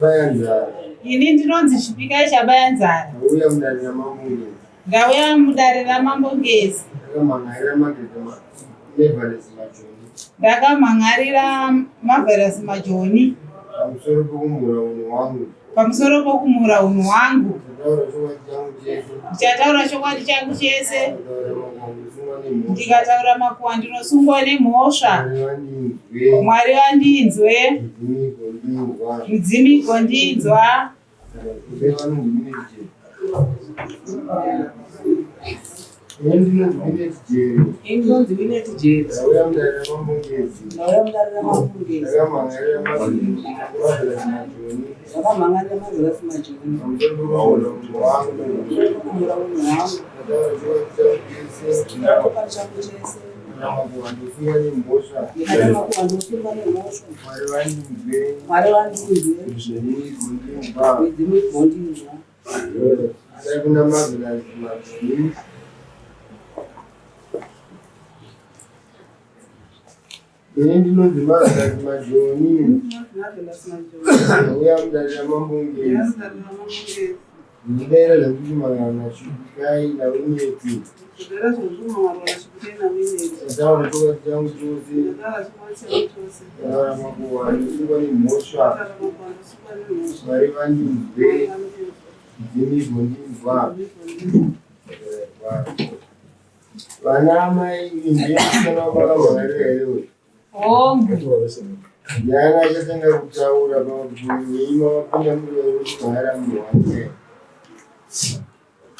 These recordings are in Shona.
Bayanzara. Ini ndinonzi Chipikai chaBayanzara. Ndauya mudare ramambongezi. Ndauya mudare ramambongezi. Ndakamhangarira Marvelous Majoni. Ndakamhangarira Marvelous Majoni. Pamusoro pokumhura unhu hwangu. Pamusoro pokumhura unhu hwangu. Ndichataura chokwadi changu chese. Ndikataura makuhwa ndinosungwa nemhosva. Mwari vandinzwe. Mudzimi gondinzwa. Indinonzi Winnet Jerry. Ndauya mudare ramambongezi. Ndakamhangarira Marvelous Majoni. Ndakamhangarira Marvelous Majoni. Pamusoro pokumhura unhu hwangu. Ndakataura changu chese. Makuhwa ndosungwa nemhosva. Mwari vandinzwe. Mudzimi gondinzwa. Kuna Marvelous Majoni. Ndinonzi Marvelous Majoni. Ndauya mudare ramambongezi. Ndidaira zvakuti mangana Chipikai naWinnet. Ndataura chokwadi changu chose. Ndataura makuhwa ndosungwa nemhosva. Mwari vandinzwe. Mudzimi gondinzwa. Vana amai ndiyekutana vakamhangarira here. Ndiani achatanga kutaura pamuima wapinda murwere wekugara munhu wake.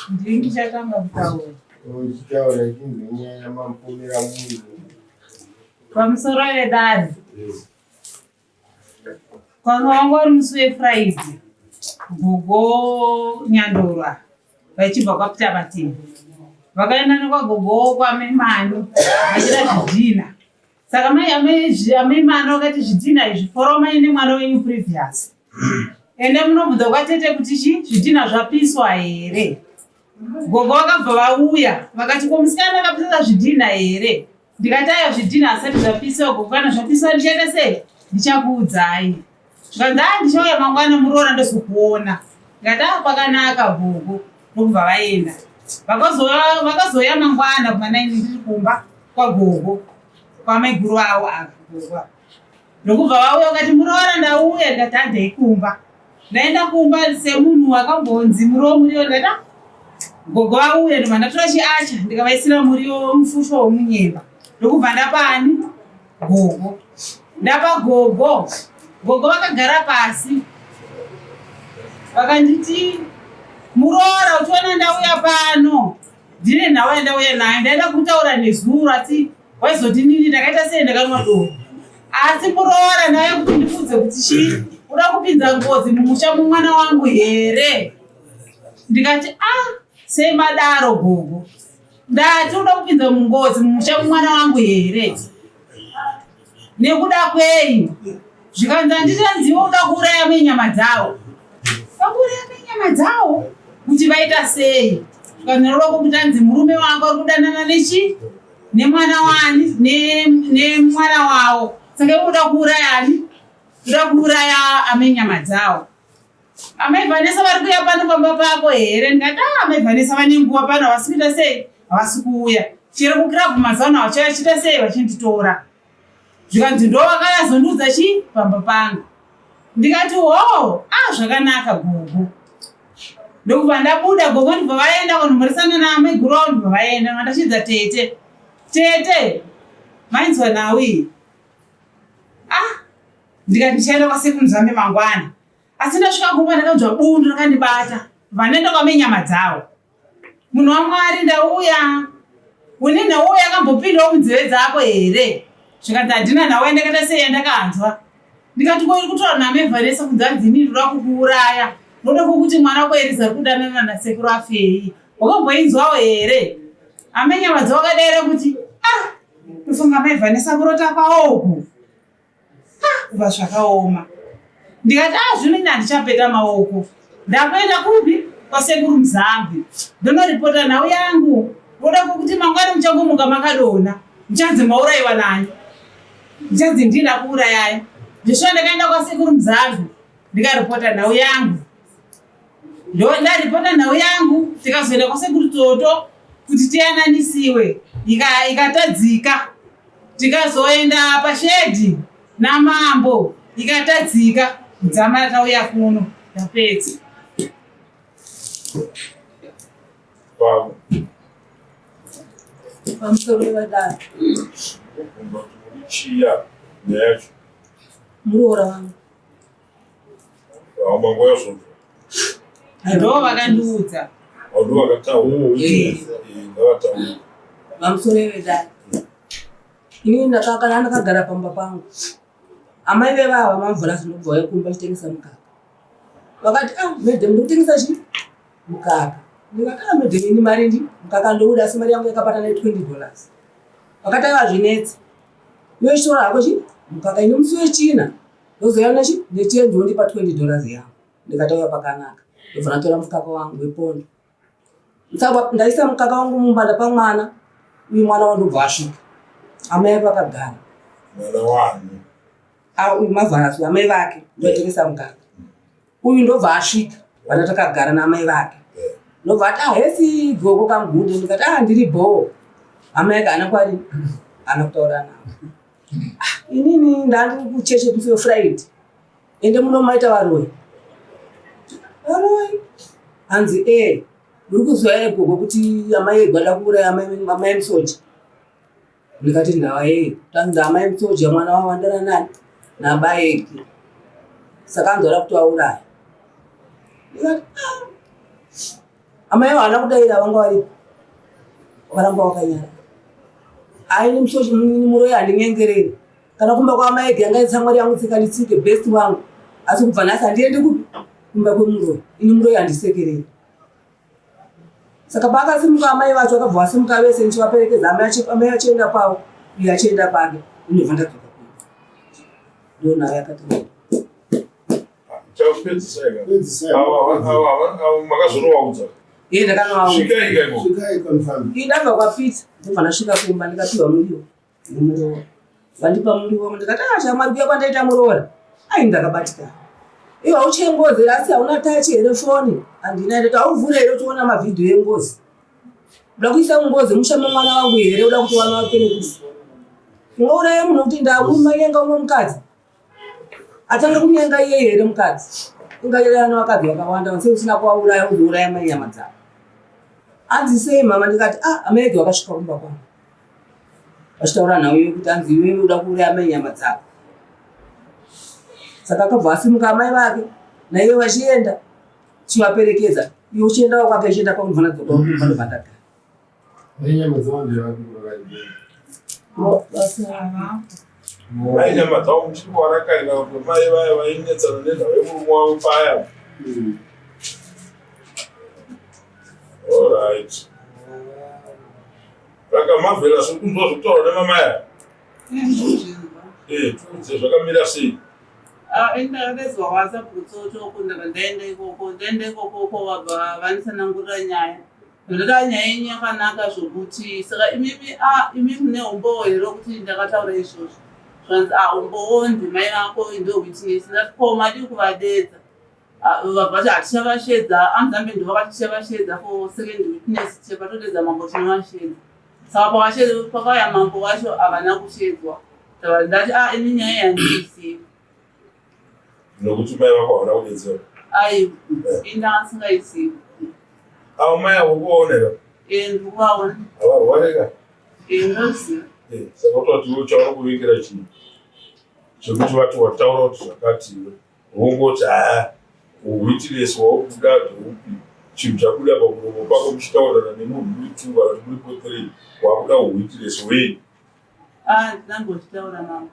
Ndini ndichatanga kutaura. Uchitaura ichinzwe nyaya yamapomera munhu. Pamusoro pedare. Kwanga wangori musi weFriday. Gogo Nyandorwa vachibva kwaPutabatini. Vakaenda nekwagogo kwaMemani vachida zvidhina. Saka mai aMemani vakati zvidhina izvi foromai nemwana wenyu previous. Ende munobvunza kwatete kuti zvidhina zvapiswa here. Gogo vakabva vauya vakati ko musikana akapisa zvidhina here. Ndikati aya zvidhina asati zvapiswa. Gogo kana zvapiswa ndichaita sei? Ndichakuudzai. Zvikanzi ndichauya mangwana muroora ndozokuona. Ngati pakanaka gogo. Ndokubva vaenda. Vakazoya mangwana kuma9 ndiri kumba kwagogo. Kwamai guru avo ava gogo. Ndokubva vauya vakati muroora ndauya. Ndikati handei kumba. Ndaenda kumba semunhu wakambonzi muriwo muriwo. Ndikati gogo vauya ndobva ndatora chiacha ndikavaisira muriwo mufusho womunyemba. Ndokubva ndapani gogo. Ndapa gogo. Gogo vakagara pasi. Vakanditi muroora uchiona ndauya pano. Ndine nhau yandauya nayo. Ndaida kutaura nezuro asi waizoti nini ndakaita sei ndakanwa doro. Asi muroora naye kuti ndikudze kuti uda kupinza ngozi mumusha mumwana wangu here. Ndikati sei madaro gogo. Ndati uda kupinza ngozi mumusha mumwana wangu here. Nekuda kwei. Zvikanzi handichanziva uda kuuraya menyama dzavo. Vakuuraya menyama dzavo kuti vaita sei. Zvikanzi roda kutanzi murume wangu ari kudanana nemwana wani nemwana wavo. Saka uda kuurayani? Uda kuuraya amenyama dzavo. Amai Vanessa vari kuuya pano pamba pako here. Ndikati amai Vanessa vane nguva pano havasi kuita sei? Havasi kuuya. Chero kukirabhu mazano vachiita sei vachinditora. Zvikanzi ndo vakayazondiudza pamba pangu. Ndikati zvakanaka gogo. Ndokubva ndabuda gogo ndibva vaenda kunomhoresana naamai guru avo ndibva vaenda. Vandachidza tete. Tete mainzwa nawi. Ndikati ndichaenda kwasekuru Nzambe mangwana. Asi ndasvika kumba ndakanzwa bundu rakandibata. Vanoenda kwamenyama dzavo. Munhu waMwari ndauya. Une nhau yakambopindawo munzeve dzako here. Zvikanzi handina nhau yandakaita sei yandakanzwa. Ndikati ko iri kutaura naMai Vanessa kunzi handini ndoda kukuuraya. Ndoda kuti mwana wako Eriza ari kudanana nasekuru afei. Wakamboinzwawo here. Amenyama dzavo vakadaira kuti tofunga Mai Vanessa kurota kwaoku. Kubva zvakaoma. Ndikati zvino ine handichapeta maoko. Ndakuenda kupi? Kwasekuru Muzambe. Ndonoripota nhau yangu. Ndoda kuti mangwana muchangomuka makadona. Mchanzi mauraiwa nani. Mchanzi ndida kuurayai. Ndisho ndakaenda kwasekuru Muzambe. ndikaripota nhau yangu. Ndo ndaripota nhau yangu, tikazoenda kwasekuru Toto kuti tiyananisiwe, ikatadzika. Tikazoenda pashedhi naMambo, ikatadzika. Mudzamai tauya kuno, tapedza. Baba. Pamusoro wevadaro. Kumba tulichia necho. Muroora wangu. Mambo yaso. Ndo vakandiudza. Ndo vakataura. Ndavataura. Pamusoro wevadaro. Inini ndakakana ndakagara pamba pangu. Amai vevava mamvura zvinobva yekumba chitengesa mukaka. Vakati madam ndikutengesa chii? Mukaka. Ndikati madam ini mari ndi mukaka ndouda asi mari yangu yakapatana $20. Vakati vazvinetsa. Yoshora hako chii? Mukaka ine musi wechina. Ndozoyaona chii? Ndechenji wondipa $20 yangu. Ndikatauya pakanaka. Ndobva ndatora mukaka wangu wepondo. Ndaisa mukaka wangu mumbanda pamwana. Uyu mwana wandobva asvika. Amai vakagara. Mwana wani. Uyu mavharasu amai vake ndoitengesa mukaka. Uyu ndobva asvika vana takagara naamai vake. Ndobva ati hesi goko kamugude. Ndikati ndiri bhoo. Amai ake ana kwari ana kutaura navo. Inini ndandiri kucheche kufe Friday. Ende munomaita varoi. Varoi. Hanzi muri kuzwa ere gogo kuti amai egwada kuuraya amai musoja. Ndikati ndawa tanzi amai musoja mwana wawandana nani nabaeki. Saka anzora kuti auraya. Ndikati amai vana kudaira vanga vari varamba vakanyara. Aini musoja muroi handinyengereri. Kana kumba kwaamai ege yanga itsamwari yangu tsikanditsike best wangu. Asi kubva nhasi handiendi kupi kumba kwemuroi. Ini muroi handisekereri. Saka pakasimuka amai vacho vakabva vasimuka vese nichivaperekedza amai achienda kwavo uye achienda pake. Inobva ndadzoka kuno. Ndonhau yakati makazorovaudza. Ndabva kwapita ndobva ndasvika kumba ndikapiwa muriwo nemuroora. Vandipa muriwo ndikati shamwari kuya kwandaita muroora. Ndakabatikana. Iwe hauchengozi asi hauna tachi here foni. Handina ndati hauvhure here uchiona mavhidhiyo engozi. Uda kuisa mungozi mushame mwana wangu here uda kuti wana wapere kufa. Unouraya munhu kuti ndakumanyenga umwe mukadzi. Atanga kunyenga iye here mukadzi. Ungairana vakadzi vakawanda sei usina kuvauraya uzouraya mai nyama dzavo. Hanzi sei mama ndikati amai ege vakasvika kumba kwangu. Vachitaura nhau iyo kuti hanzi iwe uda kuuraya mai nyama dzavo. Saka akabva asimuka amai vake naive vachienda chivaperekedza. Iwe uchiendawo kwake achienda kwamubva ndadzoka kumba ndobva ndagara. Nyama dzawandira vakagara. Mai nyama dzavo muchiri warakarira kuti mai vaya vainetsana nezvavemurume wavo paya. Alright. Rakamavhera sokunzwa zvokutaura nemamai aya. Tiudze zvakamira sei? Ndakapedzwa kwaSabhuku ndaenda ikoko vabva vandisanangurira nyaya. Ndinoda nyaya yenyu yakanaka zvokuti saka imi mune umbowo here kuti ndakataura izvozvo. Zvanzi umbowo ndimai vako ndohwitness. Ndati madi kuvadedza. Vabva hatichavashedza. Amuzambe ndovakati tichavashedza for second witness. Chepatodedza Mambo tinovashedza. Saka pakauya Mambo wacho havana kushedzwa. Ndati ini nyaya yandiisivi. Nokuti mai vako havana kudetsera. Indangasingaisivi. Avo mai avo kuvaonera? Ndikuvaona. Havarwareka? Ndoziva. Saka kutoti iwe chauri kuvingira chii? Chekuti vati wataura kuti zvakati wongoti uhwitness waubuda zveupi chinhu chabuda pamuromo pako muchitaurana nemunhu muri 2 kana muri 3 wabuda uhwitness wei? Ndinangochitaura mama.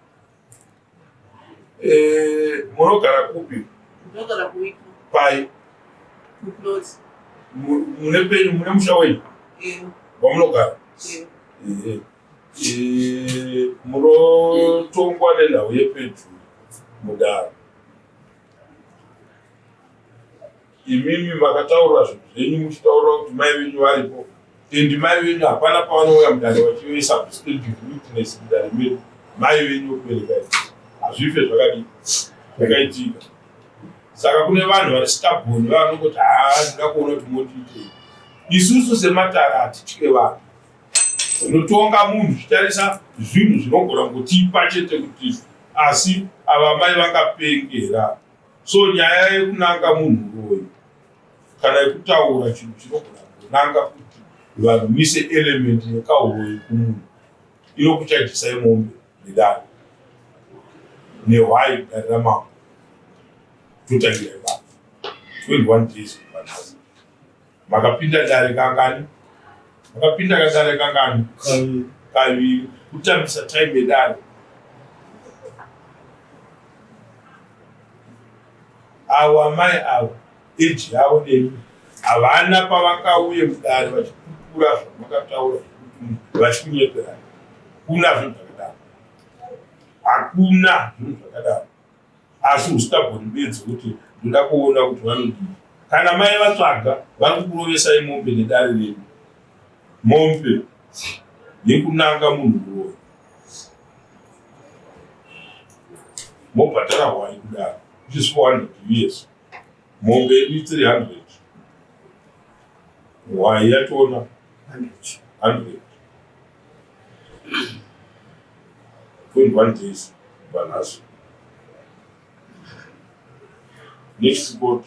Munogara kupi? Ndinogara kuipo. Pai? Kuploti. Mune penyu mune musha wenyu? Wamunogara? Munotongwa nenhau yepedyo mudaro. Imimi makataura zvinhu zvenyu muchitaura kuti mai venyu varipo. Endi mai venyu hapana pavanouya mudare vachiisa substantive witness mudare medu. Mai venyu wokubereka izvi hazvife zvakadii zvakaitika. Saka kune vanhu vari stubborn vanongoti ndinoda kuona kuti motiitei. Isusu sematara hatitye vanhu. Unotonga munhu zvichitarisa zvinhu zvinogona kutipa chete kuti asi ava mai vakapengera. So nyaya yekunanga munhu royo kana yekutaura chinhu chinogona kunanga kuti vanhu mise element yekauroyi kumunhu inokuchajisai mombe nedare nehwai kudarira mambo totangira ipapo 21 days kupanhasi makapinda dare kangani makapinda kadare kangani kaviri kutambisa time yedare ava mai ava eji yavo nemi havana pavakauye mudare vachipupura zvamakataura vachikunyeperana kuna zvinhu zvakadaro hakuna zvinhu zvakadaro asi ustabhoni bedzi kuti ndoda kuona kuti vanodii kana mai vatsvaga vari kukurovesai mombe nedare renu mombe yekunanga munhu royo mobhadhara hwai kudaro which is 400 years mombe yedu 300 hwai yachona 100 21 days banasi next spot